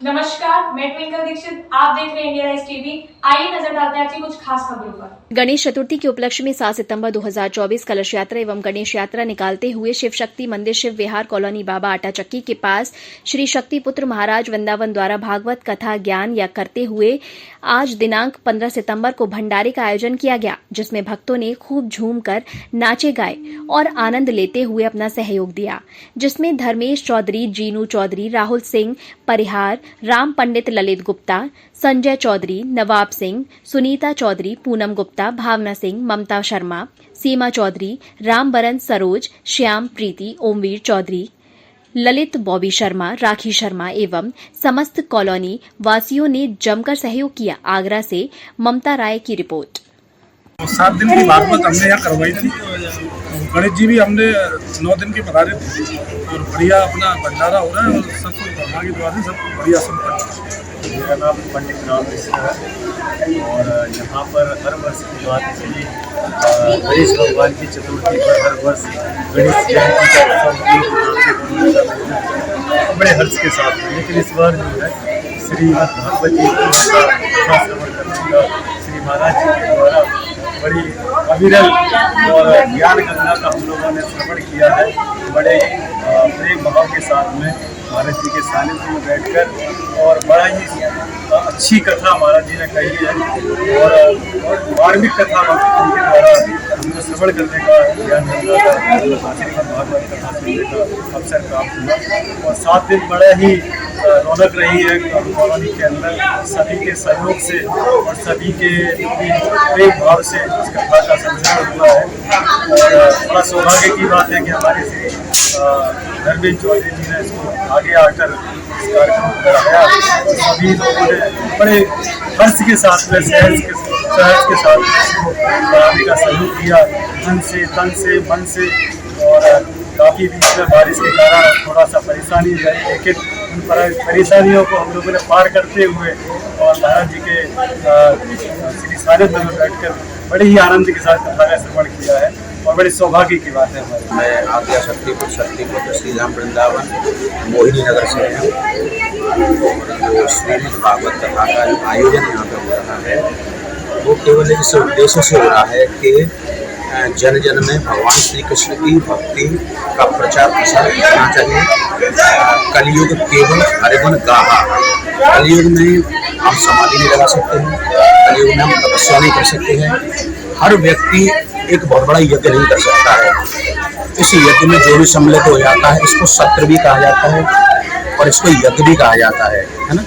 नमस्कार, मैं ट्विंकल दीक्षित। आप देख रहे हैं इंडिया राइज टीवी। आइए नजर डालते हैं आज की कुछ खास खबरों पर। गणेश चतुर्थी के उपलक्ष्य में 7 सितंबर 2024 कलश यात्रा एवं गणेश यात्रा निकालते हुए शिव शक्ति मंदिर शिव विहार कॉलोनी बाबा आटा चक्की के पास श्री शक्तिपुत्र महाराज वृंदावन द्वारा भागवत कथा ज्ञान या करते हुए आज दिनांक 15 सितंबर को भंडारे का आयोजन किया गया, जिसमें भक्तों ने खूब झूमकर नाचे गाए और आनंद लेते हुए अपना सहयोग दिया, जिसमें धर्मेश चौधरी, जीनू चौधरी, राहुल सिंह परिहार, राम पंडित ललित गुप्ता, संजय चौधरी, नवाब सिंह, सुनीता चौधरी, पूनम गुप्ता, भावना सिंह, ममता शर्मा, सीमा चौधरी, रामबरन सरोज, श्याम प्रीति, ओमवीर चौधरी, ललित बॉबी शर्मा, राखी शर्मा एवं समस्त कॉलोनी वासियों ने जमकर सहयोग किया। आगरा से ममता राय की रिपोर्ट। 7 दिन की भागवत हमने यहाँ करवाई थी। गणेश जी भी हमने 9 दिन के पधारे थे और बढ़िया अपना भंडारा हो रहा है और सब कुछ भगवान की दुआ से सब बढ़िया संपन्न। मेरा नाम पंडित राम मिश्रा है और यहाँ पर हर वर्ष की बात चली गणेश भगवान की चतुर्थी पर हर वर्ष गणेश जयंती का उत्सव बड़े हर्ष के साथ है। लेकिन इस बार जो है श्रीमद् भागवत जी का श्रवण करने का श्री महाराज जी के द्वारा बड़ी अविरल और ज्ञान गंगा का हम लोगों ने श्रवण किया है। बड़े प्रेम भाव के साथ में महाराज जी के सानिध्य में बैठकर और बड़ा ही अच्छी कथा महाराज जी ने कही है और धार्मिक कथा उनके द्वारा हमको श्रवण करने का ज्ञान गंगा का श्रीमद् भागवत कथा सुनने का अवसर प्राप्त हुआ और 7 दिन बड़ा ही रौनक रही है कॉलोनी के अंदर। सभी के सहयोग से और सभी के प्रेम भाव से इस कथा का संचालन हुआ है और बड़ा सौभाग्य की बात है कि हमारे श्री धर्मेश चौधरी जी ने इसको आगे आकर इस कार्यक्रम को बढ़ाया और सभी लोगों ने बड़े हर्ष के साथ में सहज के साथ इसको बढ़ाने का सहयोग किया, धन से तन से मन से। और काफ़ी बीच में बारिश के कारण थोड़ा सा परेशानी रही, लेकिन उन परेशानियों को हम लोगों ने पार करते हुए और महाराज जी के श्री सानिध्य में बैठकर बड़े ही आनंद के साथ कथा का श्रवण किया है और बड़े सौभाग्य की बात है। मैं आद्या शक्तिपुत्र श्री राम वृंदावन मोहिनी नगर से हैं और जो श्रीमद् भागवत कथा का आयोजन यहाँ पर हो रहा है वो केवल इस उद्देश्य से हो रहा है कि जन जन में भगवान श्री कृष्ण की भक्ति का प्रचार प्रसार करना चाहिए। कलयुग केवल हरिगुण गाहा। कलयुग में हम समाधि नहीं लगा सकते हैं, कलयुग में हम तपस्या नहीं कर सकते हैं। हर व्यक्ति एक बहुत बड़ा यज्ञ नहीं कर सकता है। इस यज्ञ में जो भी सम्मिलित हो जाता है इसको सत्र भी कहा जाता है और इसको यज्ञ भी कहा जाता है ना।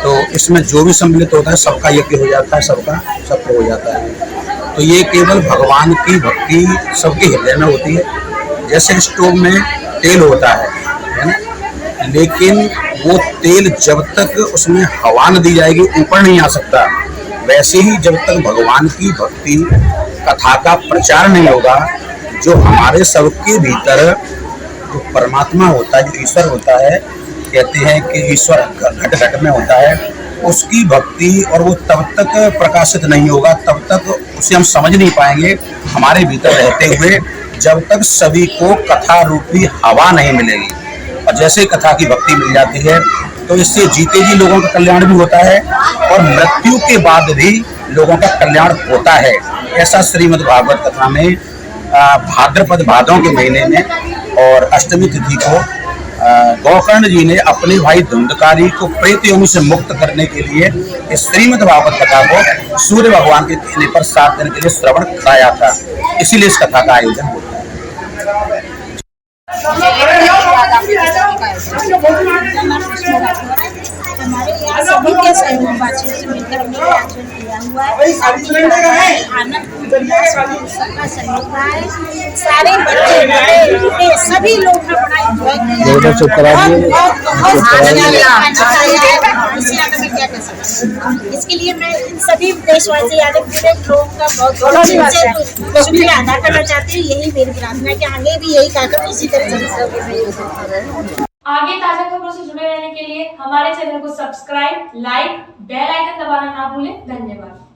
तो इसमें जो भी सम्मिलित होता है सबका यज्ञ हो जाता है, सबका सत्र हो जाता है। तो ये केवल भगवान की भक्ति सबके हृदय में होती है। जैसे स्टोव में तेल होता है ना, लेकिन वो तेल जब तक उसमें हवा न दी जाएगी ऊपर नहीं आ सकता। वैसे ही जब तक भगवान की भक्ति कथा का प्रचार नहीं होगा, जो हमारे सबके भीतर जो परमात्मा होता है, जो ईश्वर होता है, कहते हैं कि ईश्वर घट घट में होता है, उसकी भक्ति और वो तब तक प्रकाशित नहीं होगा, तब तक उसे हम समझ नहीं पाएंगे हमारे भीतर रहते हुए, जब तक सभी को कथा रूपी हवा नहीं मिलेगी। और जैसे कथा की भक्ति मिल जाती है तो इससे जीते जी लोगों का कल्याण भी होता है और मृत्यु के बाद भी लोगों का कल्याण होता है। ऐसा श्रीमद् भागवत कथा में भाद्रपद भादों के महीने में और अष्टमी तिथि को गोकर्ण जी ने अपने भाई धुंधकारी को प्रेत योनि से मुक्त करने के लिए इस श्रीमद् भागवत कथा को सूर्य भगवान के कहने पर 7 दिन के लिए श्रवण कराया था। इसीलिए इस कथा का आयोजन होता है। हमारे यहाँ सभी के सहयोग बातचीत से मिलकर हमने आयोजन किया हुआ है। आनंद सबका सहयोग रहा है। सारे बच्चे बड़े बूढ़े सभी लोग का बड़ा एंजॉय किया। इसके लिए मैं इन सभी देशवासी यानी पूरे लोगों का बहुत बहुत शुक्रिया अदा करना चाहती हूँ। यही मेरी प्रार्थना है कि आगे भी यही कार्यक्रम इसी तरह से आगे ताजा खबरों से जुड़े रहने के लिए हमारे चैनल को सब्सक्राइब, लाइक, बेल आइकन दबाना ना भूलें। धन्यवाद।